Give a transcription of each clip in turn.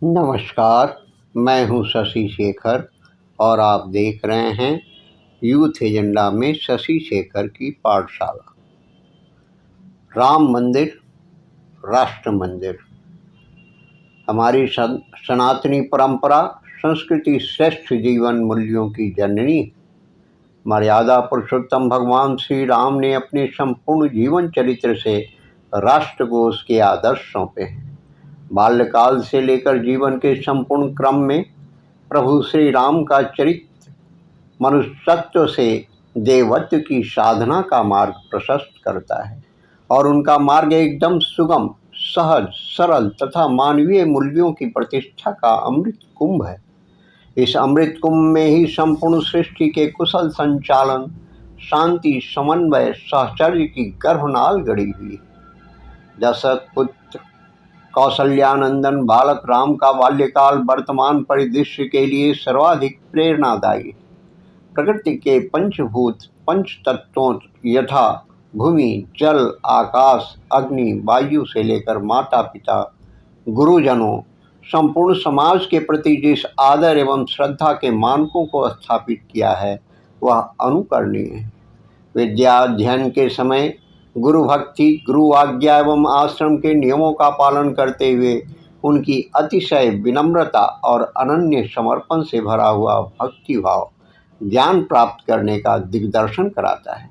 नमस्कार, मैं हूं शशि शेखर और आप देख रहे हैं यूथ एजेंडा में शशि शेखर की पाठशाला। राम मंदिर, राष्ट्र मंदिर। हमारी सनातनी परंपरा, संस्कृति श्रेष्ठ जीवन मूल्यों की जननी। मर्यादा पुरुषोत्तम भगवान श्री राम ने अपने संपूर्ण जीवन चरित्र से राष्ट्र को उसके आदर्श सौंपे हैं। बाल्यकाल से लेकर जीवन के संपूर्ण क्रम में प्रभु श्री राम का चरित्र मनुष्यत्व से देवत्व की साधना का मार्ग प्रशस्त करता है और उनका मार्ग एकदम सुगम, सहज, सरल तथा मानवीय मूल्यों की प्रतिष्ठा का अमृत कुंभ है। इस अमृत कुंभ में ही संपूर्ण सृष्टि के कुशल संचालन, शांति, समन्वय, साहचर्य की गर्भनाल गड़ी हुई है। दशरथ पुत्र कौशल्यानंदन बालक राम का बाल्यकाल वर्तमान परिदृश्य के लिए सर्वाधिक प्रेरणादायी। प्रकृति के पंचभूत, पंच तत्वों यथा भूमि, जल, आकाश, अग्नि, वायु से लेकर माता पिता, गुरुजनों, संपूर्ण समाज के प्रति जिस आदर एवं श्रद्धा के मानकों को स्थापित किया है वह अनुकरणीय है। विद्या अध्ययन के समय गुरु भक्ति, गुरु आज्ञा एवं आश्रम के नियमों का पालन करते हुए उनकी अतिशय विनम्रता और अनन्य समर्पण से भरा हुआ भक्ति भाव ज्ञान प्राप्त करने का दिग्दर्शन कराता है।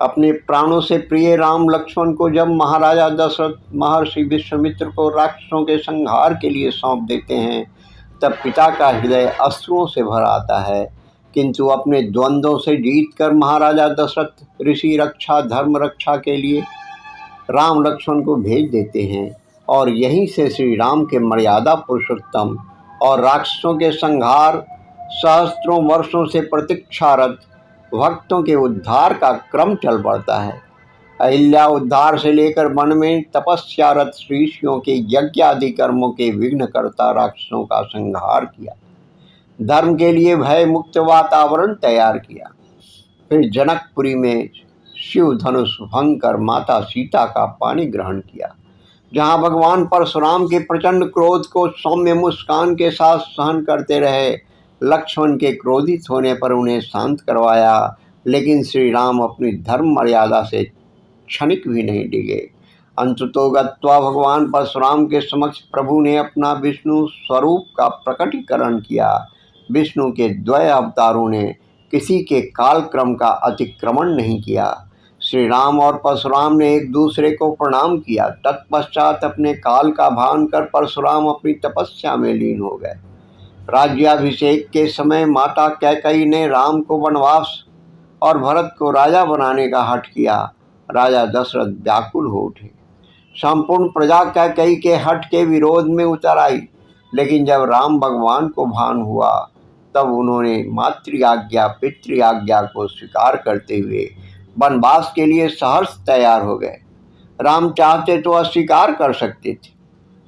अपने प्राणों से प्रिय राम लक्ष्मण को जब महाराजा दशरथ महर्षि विश्वामित्र को राक्षसों के संहार के लिए सौंप देते हैं तब पिता का हृदय अश्रुओं से भर आता है, किंतु अपने द्वंद्वों से जीतकर महाराजा दशरथ ऋषि रक्षा, धर्म रक्षा के लिए राम लक्ष्मण को भेज देते हैं और यहीं से श्री राम के मर्यादा पुरुषोत्तम और राक्षसों के संहार, सहस्त्रों वर्षों से प्रतीक्षारत भक्तों के उद्धार का क्रम चल पड़ता है। अहिल्या उद्धार से लेकर वन में तपस्यारत ऋषियों के यज्ञ आदि कर्मों के विघ्नकर्ता राक्षसों का संहार किया, धर्म के लिए भय मुक्त वातावरण तैयार किया। फिर जनकपुरी में शिव धनुष भंग कर माता सीता का पानी ग्रहण किया, जहां भगवान परशुराम के प्रचंड क्रोध को सौम्य मुस्कान के साथ सहन करते रहे। लक्ष्मण के क्रोधित होने पर उन्हें शांत करवाया, लेकिन श्री राम अपनी धर्म मर्यादा से क्षणिक भी नहीं डिगे। अंततो गत्वा भगवान परशुराम के समक्ष प्रभु ने अपना विष्णु स्वरूप का प्रकटीकरण किया। विष्णु के द्वय अवतारों ने किसी के कालक्रम का अतिक्रमण नहीं किया। श्री राम और परशुराम ने एक दूसरे को प्रणाम किया। तत्पश्चात अपने काल का भान कर परशुराम अपनी तपस्या में लीन हो गए। राज्याभिषेक के समय माता कैकेयी ने राम को वनवास और भरत को राजा बनाने का हठ किया। राजा दशरथ व्याकुल हो उठे। संपूर्ण प्रजा कैकेयी के हठ के विरोध में उतर आई, लेकिन जब राम भगवान को भान हुआ तब उन्होंने मातृ आज्ञा, पितृ आज्ञा को स्वीकार करते हुए वनवास के लिए सहर्ष तैयार हो गए। राम चाहते तो अस्वीकार कर सकते थे,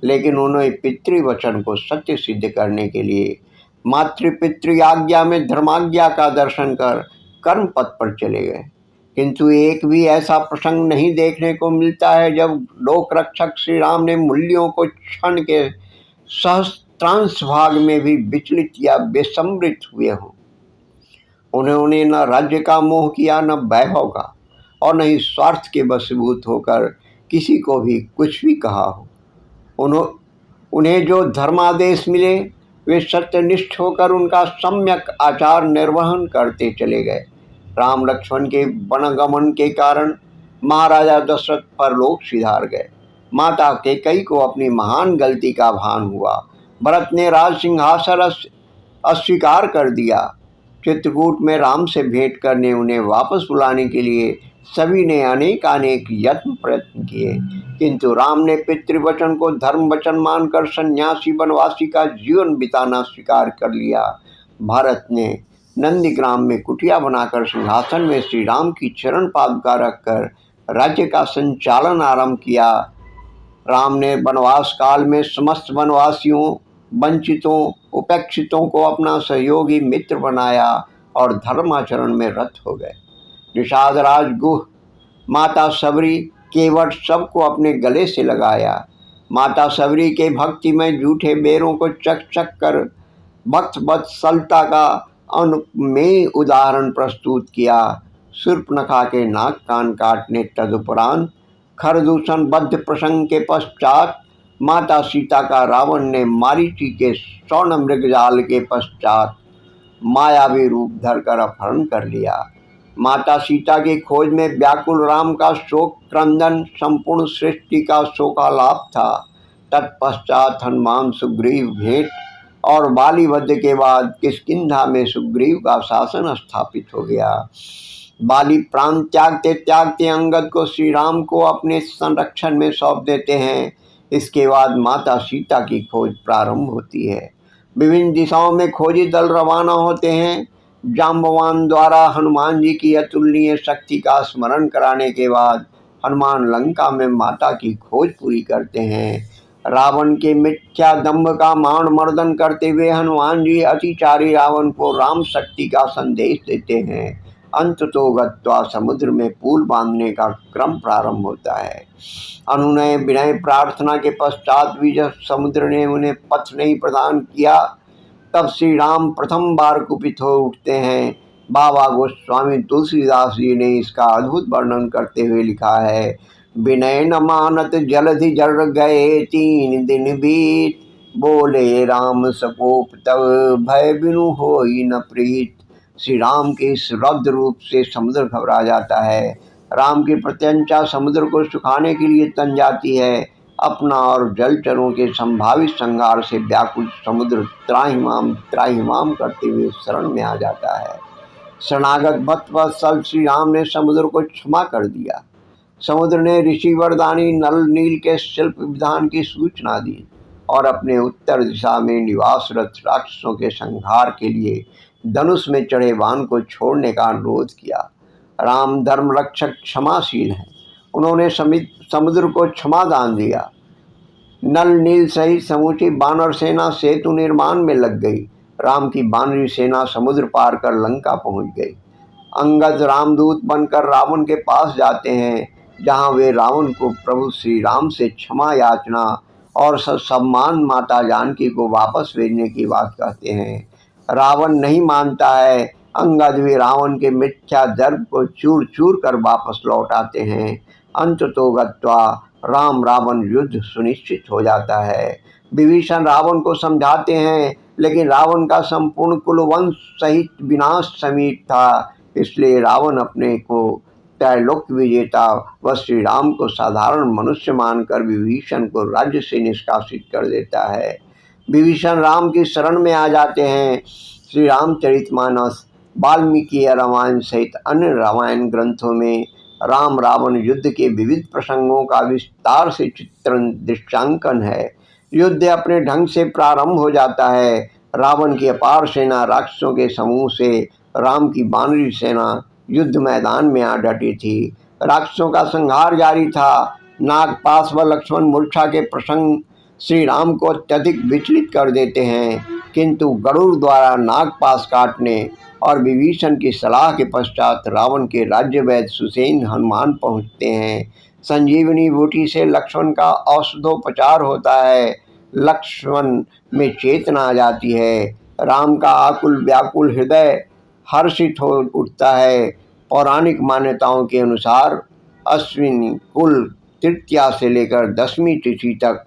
लेकिन उन्होंने पितृवचन को सत्य सिद्ध करने के लिए मातृ पितृ आज्ञा में धर्माज्ञा का दर्शन कर कर्म पथ पर चले गए। किंतु एक भी ऐसा प्रसंग नहीं देखने को मिलता है जब लोक रक्षक श्री राम ने मूल्यों को क्षण के सहस्त्रांश भाग में भी विचलित या विसमृत हुए हों। उन्होंने न राज्य का मोह किया, न वैभव का, और न ही स्वार्थ के वशीभूत होकर किसी को भी कुछ भी कहा हो। उन्हें जो धर्मादेश मिले वे सत्यनिष्ठ होकर उनका सम्यक आचार निर्वहन करते चले गए। राम लक्ष्मण के वनगमन के कारण महाराजा दशरथ परलोक सिधार गए। माता कैकेयी को अपनी महान गलती का भान हुआ। भरत ने राज सिंहासन अस्वीकार कर दिया। चित्रकूट में राम से भेंट करने उन्हें वापस बुलाने के लिए सभी ने अनेक यत्न प्रयत्न किए, किंतु राम ने पितृवचन को धर्म वचन मानकर सन्यासी वनवासी का जीवन बिताना स्वीकार कर लिया। भारत ने नंदीग्राम में कुटिया बनाकर सिंहासन में श्री राम की चरण पादुका रखकर राज्य का संचालन आरंभ किया। राम ने वनवास काल में समस्त वनवासियों, वंचितों, उपेक्षितों को अपना सहयोगी मित्र बनाया और धर्माचरण में रत हो गए। निषाद राज गुह, माता सबरी, केवट सबको अपने गले से लगाया। माता सबरी के भक्ति में जूठे बेरों को चक चक कर भक्त वत्सलता का अनुमेय उदाहरण प्रस्तुत किया। शूर्पणखा के नाक कान काटने तदुपरांत खरदूषण बद्ध प्रसंग के पश्चात माता सीता का रावण ने मारीची के स्वर्ण मृगजाल के पश्चात मायावी रूप धरकर अपहरण कर लिया। माता सीता की खोज में व्याकुल राम का शोक क्रंदन संपूर्ण सृष्टि का शोकालाप था। तत्पश्चात हनुमान सुग्रीव भेंट और बाली वध के बाद किष्किंधा में सुग्रीव का शासन स्थापित हो गया। बाली प्राण त्यागते त्यागते अंगद को श्री राम को अपने संरक्षण में सौंप देते हैं। इसके बाद माता सीता की खोज प्रारंभ होती है। विभिन्न दिशाओं में खोजी दल रवाना होते हैं। जाम्बवान द्वारा हनुमान जी की अतुलनीय शक्ति का स्मरण कराने के बाद हनुमान लंका में माता की खोज पूरी करते हैं। रावण के मिथ्या दंभ का मान मर्दन करते हुए हनुमान जी अतिचारी रावण को राम शक्ति का संदेश देते हैं। अंततो गत्वा समुद्र में पुल बांधने का क्रम प्रारंभ होता है। अनुनय विनय प्रार्थना के पश्चात भी जब समुद्र ने उन्हें पथ नहीं प्रदान किया, तब श्री राम प्रथम बार कुपित हो उठते हैं। बाबा गोस्वामी तुलसीदास जी ने इसका अद्भुत वर्णन करते हुए लिखा है, विनय न मानत जलधि जर गए 3 दिन बीत, बोले राम सकोप तब भय बिनु होई न प्रीत। श्री राम के इस रौद्र रूप से समुद्र घबरा जाता है। राम की प्रत्यंचा समुद्र को सुखाने के लिए तन जाती है। अपना और जलचरों के संभावित संहार से व्याकुल समुद्र त्राहिमाम त्राहिमाम करते हुए शरण में आ जाता है। शरणागत भक्तवत्सल श्री राम ने समुद्र को क्षमा कर दिया। समुद्र ने ऋषि वरदानी नल नील के शिल्प विधान की सूचना दी और अपने उत्तर दिशा में निवासरत राक्षसों के संहार के लिए धनुष में चढ़े बाण को छोड़ने का अनुरोध किया। राम धर्म रक्षक क्षमाशील हैं। उन्होंने समुद्र को क्षमा दान दिया। नल नील सहित समूची बानर सेना सेतु निर्माण में लग गई। राम की बानरी सेना समुद्र पार कर लंका पहुंच गई। अंगद रामदूत बनकर रावण के पास जाते हैं, जहां वे रावण को प्रभु श्री राम से क्षमा याचना और सम्मान माता जानकी को वापस भेजने की बात कहते हैं। रावण नहीं मानता है। अंगद भी रावण के मिथ्या दर्प को चूर चूर कर वापस लौट आते हैं। अंततो गत्वा राम रावण युद्ध सुनिश्चित हो जाता है। विभीषण रावण को समझाते हैं, लेकिन रावण का संपूर्ण कुलवंश सहित विनाश समीप था। इसलिए रावण अपने को त्रैलोक विजेता व श्री राम को साधारण मनुष्य मानकर विभीषण को राज्य से निष्कासित कर देता है। विभीषण राम की शरण में आ जाते हैं। श्री रामचरितमानस, वाल्मीकि रामायण सहित अन्य रामायण ग्रंथों में राम रावण युद्ध के विविध प्रसंगों का विस्तार से चित्रण दृश्यांकन है। युद्ध अपने ढंग से प्रारंभ हो जाता है। रावण की अपार सेना राक्षसों के समूह से राम की बानरी सेना युद्ध मैदान में आ डटी थी। राक्षसों का संहार जारी था। नागपाश व लक्ष्मण मूर्छा के प्रसंग श्री राम को अत्यधिक विचलित कर देते हैं, किंतु गरुड़ द्वारा नागपाश काटने और विभीषण की सलाह के पश्चात रावण के राज्य वैद्य सुसेन हनुमान पहुंचते हैं। संजीवनी बूटी से लक्ष्मण का औषधोपचार होता है। लक्ष्मण में चेतना आ जाती है। राम का आकुल व्याकुल हृदय हर्षित हो उठता है। पौराणिक मान्यताओं के अनुसार अश्विनी कुल तृतीया से लेकर 10वीं तिथि तक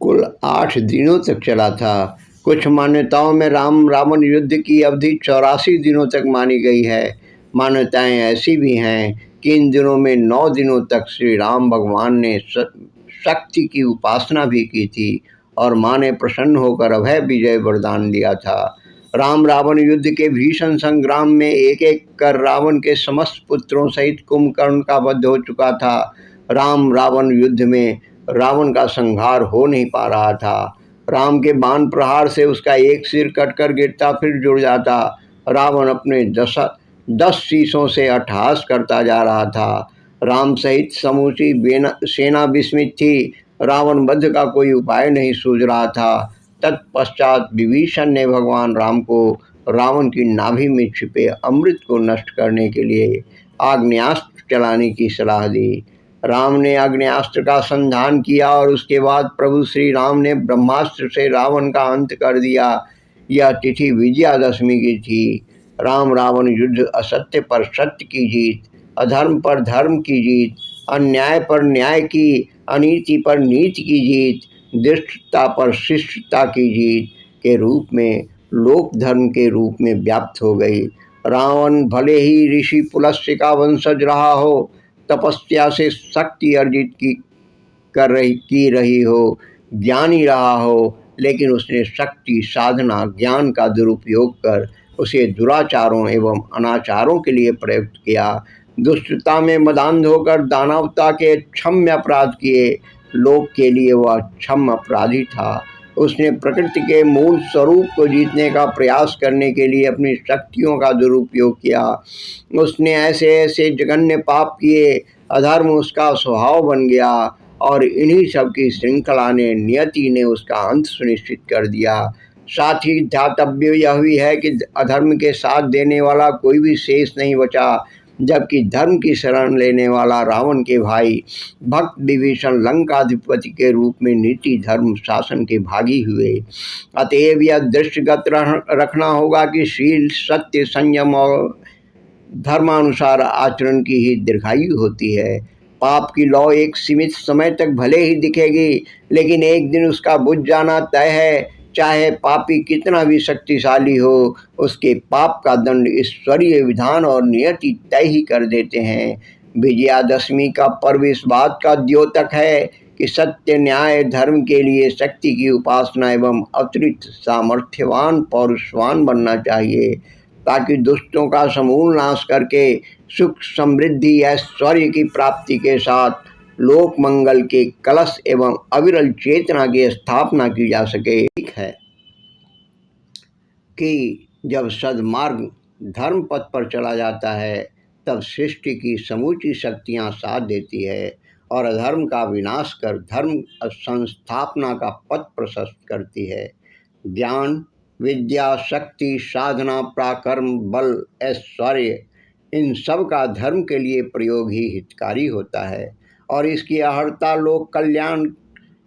कुल 8 दिनों तक चला था। कुछ मान्यताओं में राम रावण युद्ध की अवधि 84 दिनों तक मानी गई है। मान्यताएं ऐसी भी हैं कि इन दिनों में 9 दिनों तक श्री राम भगवान ने शक्ति की उपासना भी की थी और माँ ने प्रसन्न होकर अभय विजय वरदान दिया था। राम रावण युद्ध के भीषण संग्राम में एक एक कर रावण के समस्त पुत्रों सहित कुंभकर्ण का वध हो चुका था। राम रावण युद्ध में रावण का संहार हो नहीं पा रहा था। राम के बाण प्रहार से उसका एक सिर कटकर गिरता फिर जुड़ जाता। रावण अपने 10 शीशों से अट्टहास करता जा रहा था। राम सहित समूची सेना विस्मित थी। रावण वध का कोई उपाय नहीं सूझ रहा था। तत्पश्चात विभीषण ने भगवान राम को रावण की नाभि में छिपे अमृत को नष्ट करने के लिए आग्नेयास्त्र चलाने की सलाह दी। राम ने अग्न्यास्त्र का संधान किया और उसके बाद प्रभु श्री राम ने ब्रह्मास्त्र से रावण का अंत कर दिया। यह तिथि विजयादशमी की थी। राम रावण युद्ध असत्य पर सत्य की जीत, अधर्म पर धर्म की जीत, अन्याय पर न्याय की, अनीति पर नीति की जीत, दुष्टता पर शिष्टता की जीत के रूप में लोक धर्म के रूप में व्याप्त हो गई। रावण भले ही ऋषि पुलस्त्य का वंशज रहा हो, तपस्या से शक्ति अर्जित की रही हो, ज्ञानी रहा हो, लेकिन उसने शक्ति, साधना, ज्ञान का दुरुपयोग कर उसे दुराचारों एवं अनाचारों के लिए प्रयुक्त किया। दुष्टता में मदान्ध होकर दानवता के क्षम्य अपराध किए। लोक के लिए वह क्षम्य अपराधी था। उसने प्रकृति के मूल स्वरूप को जीतने का प्रयास करने के लिए अपनी शक्तियों का दुरुपयोग किया। उसने ऐसे ऐसे जघन्य पाप किए, अधर्म उसका स्वभाव बन गया और इन्हीं सब की श्रृंखला ने, नियति ने उसका अंत सुनिश्चित कर दिया। साथ ही ध्यातव्य यह भी है कि अधर्म के साथ देने वाला कोई भी शेष नहीं बचा, जबकि धर्म की शरण लेने वाला रावण के भाई भक्त विभीषण लंकाधिपति के रूप में नीति धर्म शासन के भागी हुए। अतएव यह दृष्टिगत रखना होगा कि शील, सत्य, संयम और धर्मानुसार आचरण की ही दीर्घायु होती है। पाप की लौ एक सीमित समय तक भले ही दिखेगी, लेकिन एक दिन उसका बुझ जाना तय है। चाहे पापी कितना भी शक्तिशाली हो, उसके पाप का दंड ईश्वरीय विधान और नियति तय ही कर देते हैं। विजयादशमी का पर्व इस बात का द्योतक है कि सत्य, न्याय, धर्म के लिए शक्ति की उपासना एवं अतिरिक्त सामर्थ्यवान, पौरुषवान बनना चाहिए, ताकि दुष्टों का समूल नाश करके सुख, समृद्धि, ऐश्वर्य की प्राप्ति के साथ लोक मंगल के कलश एवं अविरल चेतना की स्थापना की जा सके। ठीक है कि जब सद्मार्ग धर्म पथ पर चला जाता है, तब सृष्टि की समूची शक्तियां साथ देती है और अधर्म का विनाश कर धर्म संस्थापना का पथ प्रशस्त करती है। ज्ञान, विद्या, शक्ति, साधना, पराक्रम, बल, ऐश्वर्य, इन सब का धर्म के लिए प्रयोग ही हितकारी होता है और इसकी अर्हता लोक कल्याण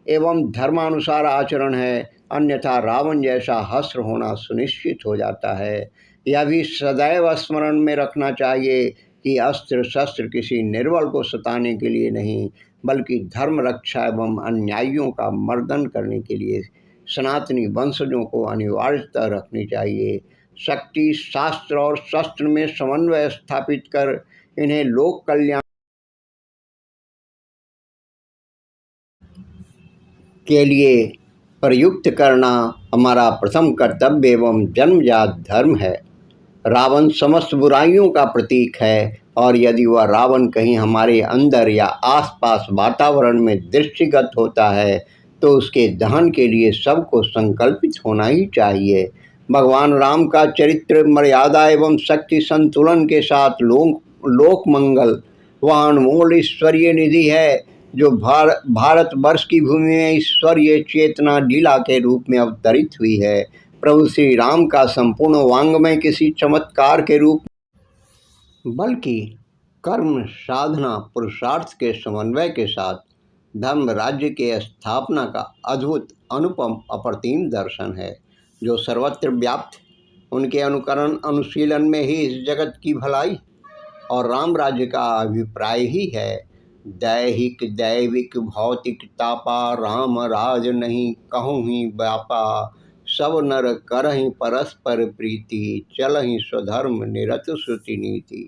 एवं धर्मानुसार आचरण है। अन्यथा रावण जैसा हस्र होना सुनिश्चित हो जाता है। यह भी सदैव स्मरण में रखना चाहिए कि अस्त्र शस्त्र किसी निर्बल को सताने के लिए नहीं, बल्कि धर्म रक्षा एवं अन्यायियों का मर्दन करने के लिए सनातनी वंशजों को अनिवार्यता रखनी चाहिए। शक्ति, शास्त्र और शस्त्र में समन्वय स्थापित कर इन्हें लोक कल्याण के लिए प्रयुक्त करना हमारा प्रथम कर्तव्य एवं जन्मजात धर्म है। रावण समस्त बुराइयों का प्रतीक है और यदि वह रावण कहीं हमारे अंदर या आसपास वातावरण में दृष्टिगत होता है, तो उसके दहन के लिए सबको संकल्पित होना ही चाहिए। भगवान राम का चरित्र मर्यादा एवं शक्ति संतुलन के साथ लोक मंगल वह अनमोल ईश्वरीय निधि है जो भारतवर्ष की भूमि में ईश्वरीय चेतना लीला के रूप में अवतरित हुई है। प्रभु श्री राम का संपूर्ण वांग्मय किसी चमत्कार के रूप, बल्कि कर्म, साधना, पुरुषार्थ के समन्वय के साथ धर्म राज्य के स्थापना का अद्भुत, अनुपम, अप्रतिम दर्शन है जो सर्वत्र व्याप्त। उनके अनुकरण अनुशीलन में ही इस जगत की भलाई और राम राज्य का अभिप्राय ही है। दैहिक, दैविक, भौतिक तापा, राम राज नहीं कहूँ ही व्यापा, सब नर करहि परस्पर प्रीति, चलहि स्वधर्म निरत श्रुति नीति।